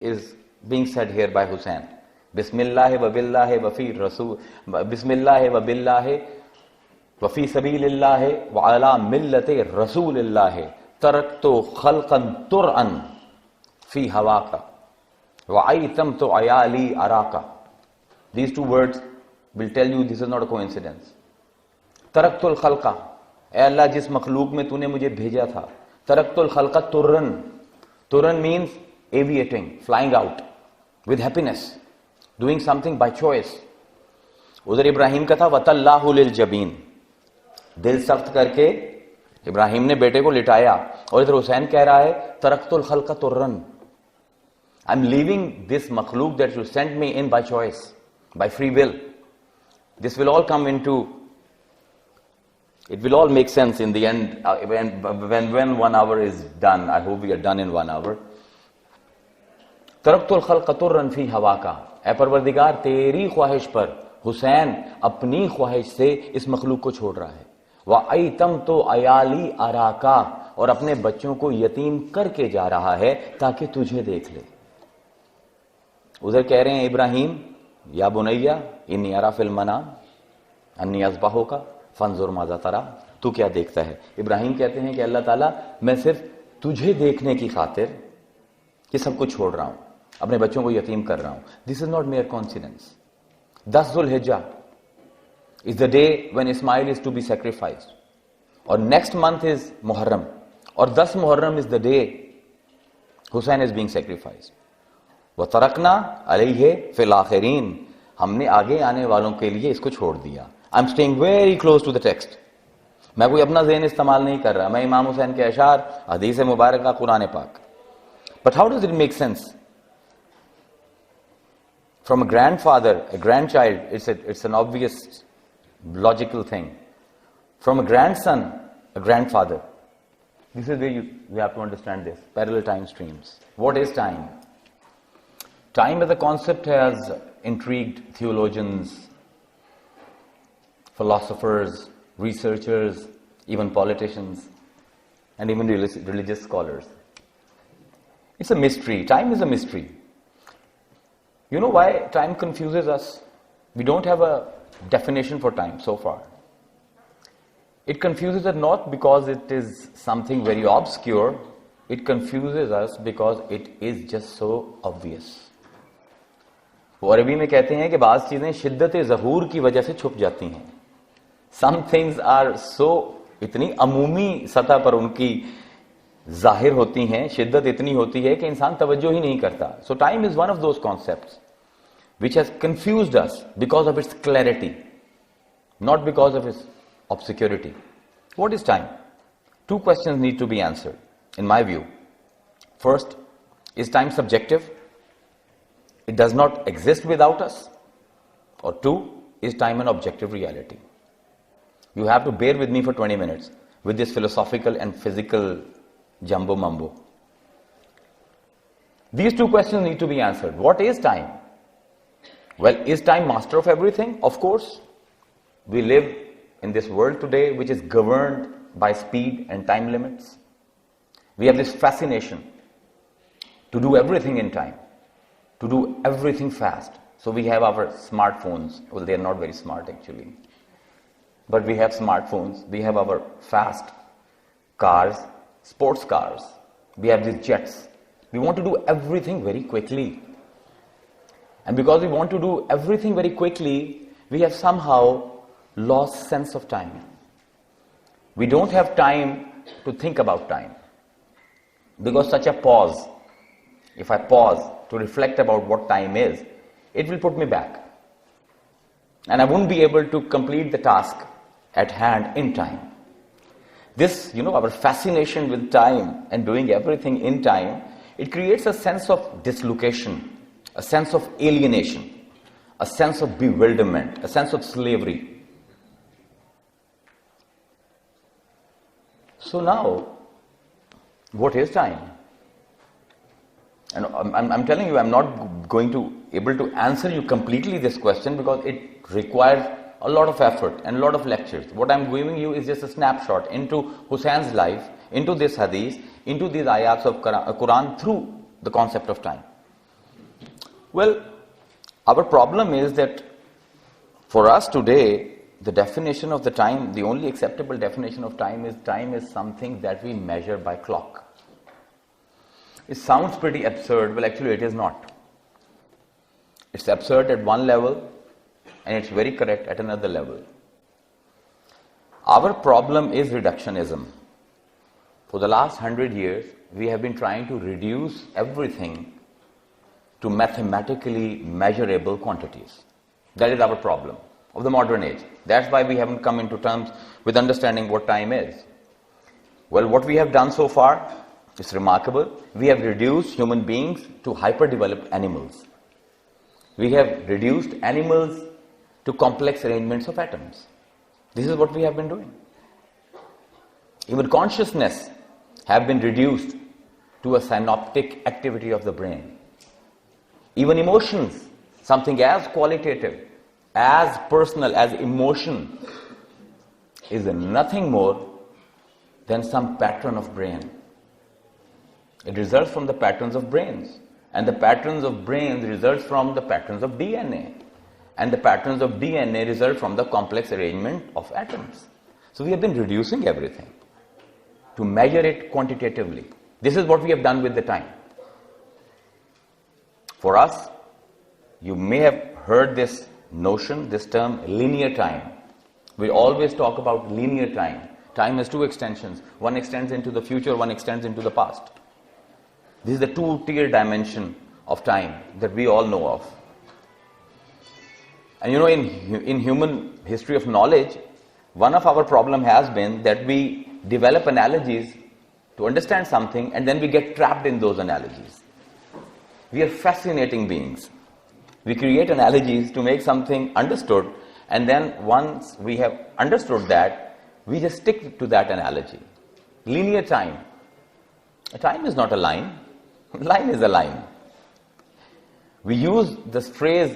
is being said here by Hussein. Bismillah wa billahi wa fi rasul, Bismillah wa billahi wa fi sabilillah wa ala millati rasulillah taraktu khalqan tur'an fi hawaka wa aitamtu ayali araka. These two words will tell you this is not a coincidence. Taraktul khalqa, اے اللہ جس مخلوق میں تو نے مجھے بھیجا تھا. ترکت الخلق ترن. Turn means aviating, flying out with happiness, doing something by choice. ادھر ابراہیم کا تھا وَتَلَّهُ لِلْجَبِينَ, دل سخت کر کے ابراہیم نے بیٹے کو لٹایا. اور ادھر حسین کہہ رہا ہے ترکت الخلق ترن, I'm leaving this makhluk that you sent me in by choice, by free will. This will all come into, it will all make sense in the end when 1 hour is done. I hope we are done in 1 hour. ترکت الخلق ترن فی ہواکا, اے پروردگار تیری خواہش پر حسین اپنی خواہش سے اس مخلوق کو چھوڑ رہا ہے. وَأَيْتَمْتُ عَيَالِي أَرَاكَ, اور اپنے بچوں کو یتیم کر کے جا رہا ہے تاکہ تجھے دیکھ لے. ادھر کہہ رہے ہیں ابراہیم یا بنیا انی ارا فی المنام انی اذبحک فانظر ماذا تری, تو کیا دیکھتا ہے. ابراہیم کہتے ہیں کہ اللہ تعالیٰ میں صرف تجھے دیکھنے کی خاطر یہ سب کچھ چھوڑ رہا ہوں, اپنے بچوں کو یتیم کر رہا ہوں. دس از ناٹ میئر کوئنسیڈنس. 10 ذو الحجہ is the day when Ismail is to be sacrificed, or next month is Muharram, or 10 Muharram is the day Hussein is being sacrificed. وَتَرَكْنَا عَلَيْهِ فِي الْآخِرِينَ, ہم نے آگے آنے والوں کے لیے اس کو چھوڑ دیا. I'm staying very close to the text. میں کوئی اپنا ذہن استعمال نہیں کر رہا, میں امام حسین کے اشعار, حدیث مبارکہ, قرآن پاک. But how does it make sense? From a grandfather, a grandchild, it's an obvious logical thing. From a grandson, a grandfather. This is where you have to understand this. Parallel time streams. What is time? Time as a concept has intrigued theologians, philosophers, researchers, even politicians, and even religious scholars. It's a mystery. Time is a mystery. You know why time confuses us? We don't have a definition for time so far. It confuses us not because it is something very obscure. It confuses us because it is just so obvious. وہ عربی میں کہتے ہیں کہ بعض چیزیں شدت ظہور کی وجہ سے چھپ جاتی ہیں. Some things are so, اتنی عمومی سطح پر ان کی ظاہر ہوتی ہیں, شدت اتنی ہوتی ہے کہ انسان توجہ ہی نہیں کرتا. So time is one of those concepts which has confused us because of its clarity, not because of its obscurity. What is time? 2 questions need to be answered, in my view. First, is time subjective? It does not exist without us. Or 2, is time an objective reality? You have to bear with me for 20 minutes with this philosophical and physical jumbo mumbo. These 2 questions need to be answered. What is time? Well, is time master of everything? Of course. We live in this world today which is governed by speed and time limits. We have this fascination to do everything in time, to do everything fast. So we have our smartphones. Well, they are not very smart actually. But we have smartphones. We have our fast cars, sports cars. We have these jets. We want to do everything very quickly. And because we want to do everything very quickly, we have somehow lost sense of time. We don't have time to think about time. Because such a pause, if I pause to reflect about what time is, it will put me back. And I won't be able to complete the task at hand in time. This, our fascination with time and doing everything in time, it creates a sense of dislocation, a sense of alienation, a sense of bewilderment, a sense of slavery. So now, what is time? And I'm telling you, I'm not going to able to answer you completely this question because it requires a lot of effort and a lot of lectures. What I'm giving you is just a snapshot into Hussein's life, into this hadith, into these ayats of Quran through the concept of time. Well, our problem is that for us today, the definition of the time, the only acceptable definition of time is something that we measure by clock. It sounds pretty absurd. Well, actually it is not. It's absurd at one level and it's very correct at another level. Our problem is reductionism. For the last 100 years, we have been trying to reduce everything to mathematically measurable quantities. That is our problem of the modern age. That's why we haven't come into terms with understanding what time is. Well, what we have done so far is remarkable. We have reduced human beings to hyper-developed animals. We have reduced animals to complex arrangements of atoms. This is what we have been doing. Even consciousness have been reduced to a synaptic activity of the brain. Even emotions, something as qualitative, as personal as emotion, is nothing more than some pattern of brain. It results from the patterns of brains. And the patterns of brains results from the patterns of DNA. And the patterns of DNA result from the complex arrangement of atoms. So we have been reducing everything to measure it quantitatively. This is what we have done with the time. For us, you may have heard this notion, this term, linear time. We always talk about linear time. Time has two extensions. One extends into the future, one extends into the past. This is the two-tier dimension of time that we all know of. And you know, in human history of knowledge, one of our problem has been that we develop analogies to understand something and then we get trapped in those analogies. We are fascinating beings. We create analogies to make something understood, and then once we have understood that, we just stick to that analogy. Linear time. A time is not a line. Line is a line. We use this phrase